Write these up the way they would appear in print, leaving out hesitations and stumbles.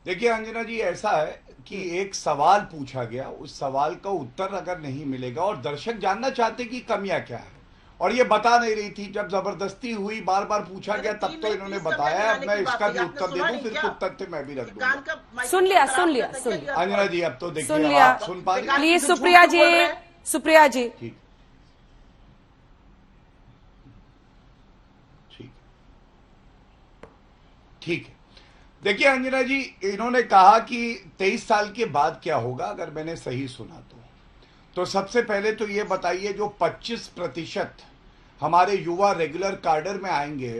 देखिए अंजना जी, ऐसा है कि एक सवाल पूछा गया, उस सवाल का उत्तर अगर नहीं मिलेगा और दर्शक जानना चाहते कि कमियां क्या है, और ये बता नहीं रही थी, जब जबरदस्ती हुई बार बार पूछा मैंने गया तब तीन तो नहीं इन्होंने 30 कमियां बताया। अब गिनाने मैं की बात इसका कही, भी आपने उत्तर दे सुना दूं, नहीं फिर क्या? कुछ तथ्य मैं भी रख कि दूंगा। कान का सुन माइक्रोफोन लिया, खराब सुन हो लिया, जाता है सुन क्या लिया, अंजना ईयरफोन? जी, अब तो सुन देखिए, अब लिया। आप सुन पा रही हैं? प्लीज जो झूठ सुप्रिया क्यों जी, बोल रहे हैं? सुप्रिया जी। ठीक, ठीक, ठीक है। देखिए अंजना जी, इन्होंने कहा कि 23 साल के बाद क्या होगा, अगर मैंने सही सुना तो सबसे पहले तो ये बताइए, जो 25% हमारे युवा रेगुलर कार्डर में आएंगे,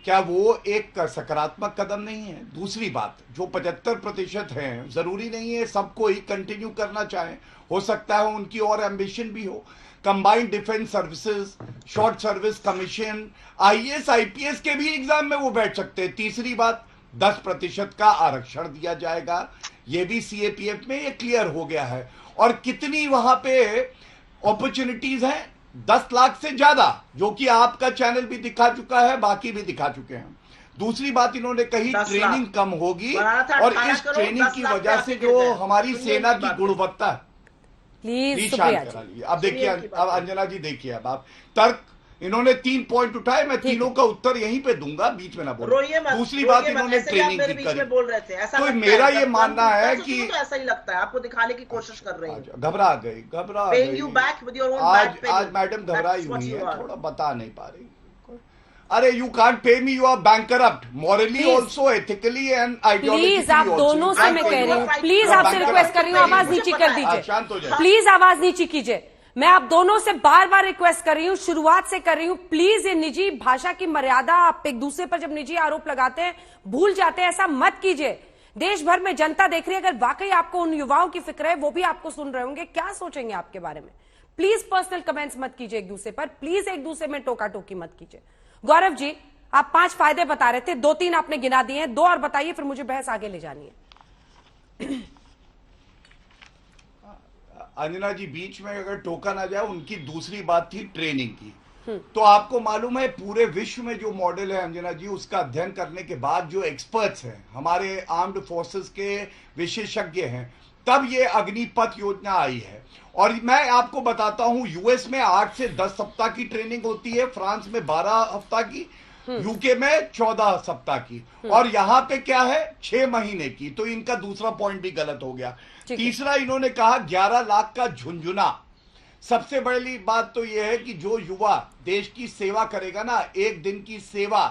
क्या वो एक सकारात्मक कदम नहीं है? दूसरी बात, जो 75% हैं, जरूरी नहीं है सबको ही कंटिन्यू करना चाहें, हो सकता है उनकी और एम्बिशन भी हो। Combined defence services, short service commission, IAS IPS के भी एग्जाम में वो बैठ सकते हैं। तीसरी बात, 10% का आरक्षण दिया जाएगा, ये भी सीएपीएफ में ये क्लियर हो गया है। और कितनी वहां पे अपॉर्चुनिटीज हैं, 10 लाख से ज्यादा, जो कि आपका चैनल भी दिखा चुका है, बाकी भी दिखा चुके हैं। दूसरी बात इन्होंने कही, 10 ट्रेनिंग लाख कम होगी, बनाना था और 18 इस करोड़, ट्रेनिंग 10 की लाख पे वजह आपके से गिर जो गए। हमारी सुनिए सेना इनकी की बातें, गुणवत्ता, प्लीज प्लीज शांत सुप्रिया करा जी। लीजिए। अब सुनिए देखिए, इनकी अब बातें। अंजना जी देखिए, अब आप तर्क, इन्होंने 3 पॉइंट उठाए, मैं ठीक तीनों है। का उत्तर यहीं पे दूंगा, बीच में ना बोलो। रोइए मत, दूसरी रोइए बात, मत, इन्होंने ऐसे ही आप ट्रेनिंग मेरे की बीच करी, में बोल रहे थे, ऐसा तो लगता मेरा है ये जब मानना तुरंत है उत्तर से कि सुनो तो ऐसा ही लगता है, आपको दिखाने की कोशिश कर रही हूँ। घबरा गई, घबरा पेइंग गई। You back with your own आज बैक पेनिंग, आज मैडम घबराई दैट्स व्हाट हुई यू है, आर। थोड़ा बता नहीं पा रही। अरे, you can't pay me, you are bankrupt, morally please, also, ethically and please ideologically आप ऑल्सो। दोनों यू से कांट मैं पे कह मी, रही हूँ, प्लीज यू आर आपसे रिक्वेस्ट कर रही हूँ, बैंकरप्ट। आवाज नीची कर दीजिए। शांत हो जाए। प्लीज आवाज नीची कीजिए। मैं आप दोनों से बार बार रिक्वेस्ट कर रही हूँ, शुरुआत से कर रही हूँ, प्लीज ये निजी भाषा की मर्यादा, आप एक दूसरे पर जब निजी आरोप लगाते हैं भूल जाते हैं, ऐसा मत कीजिए। देश भर में जनता देख रही है, अगर वाकई आपको उन युवाओं की फिक्र है, वो भी आपको सुन रहे होंगे, क्या सोचेंगे आपके बारे में। प्लीज पर्सनल कमेंट्स मत कीजिए एक दूसरे पर, प्लीज एक दूसरे में टोका टोकी मत कीजिए। गौरव जी, आप 5 फायदे बता रहे थे, 2-3 आपने गिना दिए हैं, 2 और बताइए, फिर मुझे बहस आगे ले जानी है। अंजना जी, बीच में अगर टोका ना जाए, उनकी दूसरी बात थी ट्रेनिंग की। तो आपको मालूम है, पूरे विश्व में जो मॉडल है अंजना जी, उसका अध्ययन करने के बाद जो एक्सपर्ट्स हैं, हमारे आर्म्ड फोर्सेस के विशेषज्ञ हैं, तब ये अग्निपथ योजना आई है। और मैं आपको बताता हूं, यूएस में 8 से 10 सप्ताह की ट्रेनिंग होती है, फ्रांस में 12 हफ्ता की, यूके में 14 सप्ताह की, और यहां पे क्या है, 6 महीने की। तो इनका दूसरा पॉइंट भी गलत हो गया। तीसरा, इन्होंने कहा 11 लाख का झुंझुना। सबसे बड़ी बात तो यह है कि जो युवा देश की सेवा करेगा ना, एक दिन की सेवा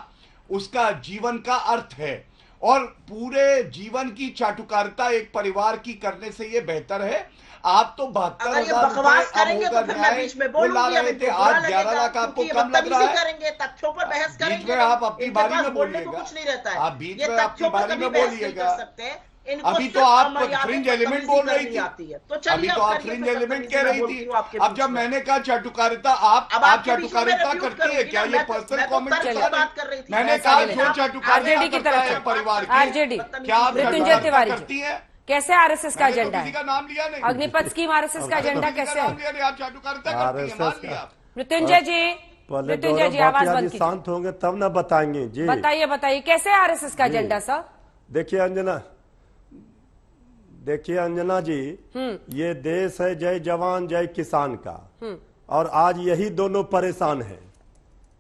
उसका जीवन का अर्थ है, और पूरे जीवन की चाटुकारिता एक परिवार की करने से यह बेहतर है। आप तो 72,000 अगर ये बकवास करेंगे तो फिर मैं बीच में बोलूंगी, रहे थे, आज 11 लाख आपको कम लग रहा है। करेंगे, तथ्यों पर बहस करेंगे, बीच में आप अपनी इनके बारी पास में बोलने को बोलिएगा, कुछ नहीं रहता है। आप बीच ये में अपनी तथ्यों पर बारी कभी में बहस नहीं बोलिएगा। कर सकते। इनको अभी तो सिर्फ आप अमर्यादित फ्रिंज बदतमीजी एलिमेंट बोल रही करनी थी, आती है। तो अभी चलिए तो आप आप करिए, फ्रिंज फिर एलिमेंट बदतमीजी कह मैं रही बोलती थी। हूँ आपके अब बीच जब में। मैंने कहा चाटुकारिता, अब आप आपके बीच में मैं चाटुकारिता refute करती है करूंगी क्या? ना, ये मैं तो पर्सनल कमेंट बात कर रही थी। मैंने ऐसा कहा नहीं जो था। चाटुकारिता आरजेडी की करता तरफ है से, परिवार की, आरजेडी, क्या आप मृत्युंजय तिवारी करती जी, हैं? कैसे आरएसएस का मैंने तो एजेंडा किसी का है? नाम लिया नहीं, अग्निपथ स्कीम आरएसएस का एजेंडा किसी का कैसे नाम है? लिया नहीं, आप चाटुकारिता करती हैं, मान लिया। मृत्युंजय जी, पहले मृत्युंजय गौरव जी आवाज भाटिया बंद जी कीजिए। शांत होंगे तब ना बताएंगे जी। बताइए बताइए, कैसे आरएसएस का एजेंडा सर? देखिए अंजना जी, ये देश है जय जवान जय किसान का, और आज यही दोनों परेशान हैं।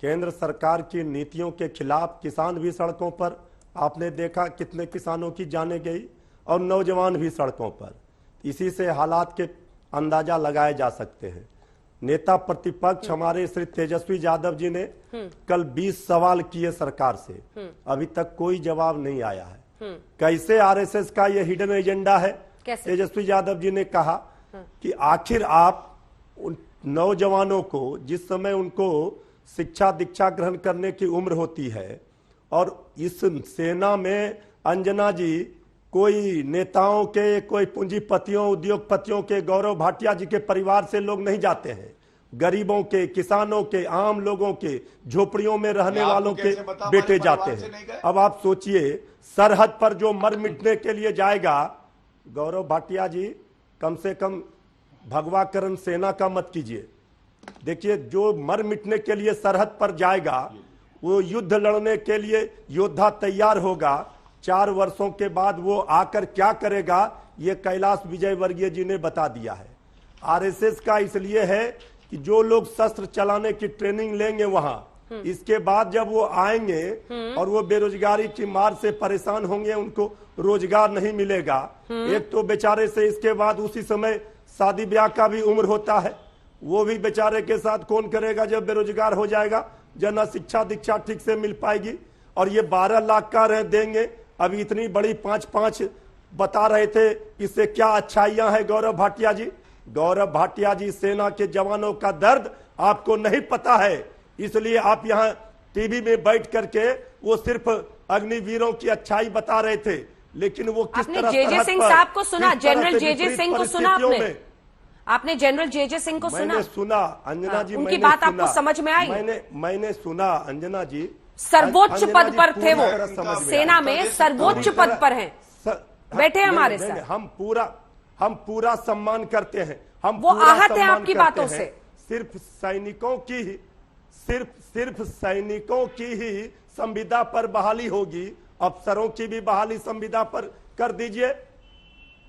केंद्र सरकार की नीतियों के खिलाफ किसान भी सड़कों पर, आपने देखा कितने किसानों की जाने गई, और नौजवान भी सड़कों पर। इसी से हालात के अंदाजा लगाए जा सकते हैं। नेता प्रतिपक्ष हमारे श्री तेजस्वी यादव जी ने कल 20 सवाल किए सरकार से, अभी तक कोई जवाब नहीं आया है। कैसे आरएसएस का ये हिडन एजेंडा है? तेजस्वी यादव जी ने कहा कि आखिर आप उन नौजवानों को, जिस समय उनको शिक्षा दीक्षा ग्रहण करने की उम्र होती है, और इस सेना में अंजना जी कोई नेताओं के, कोई पूंजीपतियों, उद्योगपतियों के, गौरव भाटिया जी के परिवार से लोग नहीं जाते हैं। गरीबों के, किसानों के, आम लोगों के, झोपड़ियों में रहने वालों के बेटे जाते हैं। अब आप सोचिए, सरहद पर जो मर मिटने के लिए जाएगा, गौरव भाटिया जी कम से कम भगवाकरण सेना का मत कीजिए। देखिए, जो मर मिटने के लिए सरहद पर जाएगा, वो युद्ध लड़ने के लिए योद्धा तैयार होगा, 4 वर्षों के बाद वो आकर क्या करेगा, ये कैलाश विजयवर्गीय जी ने बता दिया है। आरएसएस का इसलिए है कि जो लोग शस्त्र चलाने की ट्रेनिंग लेंगे वहां, इसके बाद जब वो आएंगे और वो बेरोजगारी की मार से परेशान होंगे, उनको रोजगार नहीं मिलेगा। एक तो बेचारे से इसके बाद उसी समय शादी ब्याह का भी उम्र होता है, वो भी बेचारे के साथ कौन करेगा जब बेरोजगार हो जाएगा, जब न शिक्षा दीक्षा ठीक से मिल पाएगी। और ये 12 लाख का रह देंगे, अभी इतनी बड़ी 5-5 बता रहे थे, इससे क्या अच्छाइयां हैं गौरव भाटिया जी? गौरव भाटिया जी, सेना के जवानों का दर्द आपको नहीं पता है, इसलिए आप यहाँ टीवी में बैठ करके वो सिर्फ अग्निवीरों की अच्छाई बता रहे थे, लेकिन वो किस तरह जेजे सिंह साहब को सुना, जनरल जेजे सिंह को सुना आपने जनरल जेजे सिंह को सुना? मैंने सुना अंजना जी, उनकी बात आपको समझ में आई? मैंने सुना अंजना जी, सर्वोच्च पद पर थे वो, सेना में सर्वोच्च पद पर हैं, बैठे हमारे साथ। हम पूरा सम्मान करते हैं, हम वो आहत है आपकी बातों से। सिर्फ सैनिकों की ही संविदा पर बहाली होगी, अफसरों की भी बहाली संविदा पर कर दीजिए।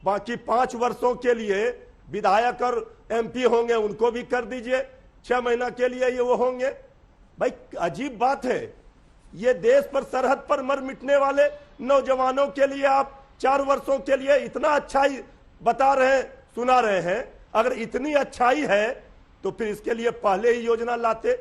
बाकी 5 वर्षों के लिए विधायक और एमपी होंगे, उनको भी कर दीजिए। 6 महीना के लिए ये वो होंगे। भाई अजीब बात है, ये देश पर सरहद पर मर मिटने वाले नौजवानों के लिए आप 4 वर्षों के लिए इतना अच्छाई बता रहे हैं, सुना रहे हैं। अगर इतनी अच्छाई है तो फिर इसके लिए पहले ही योजना लाते।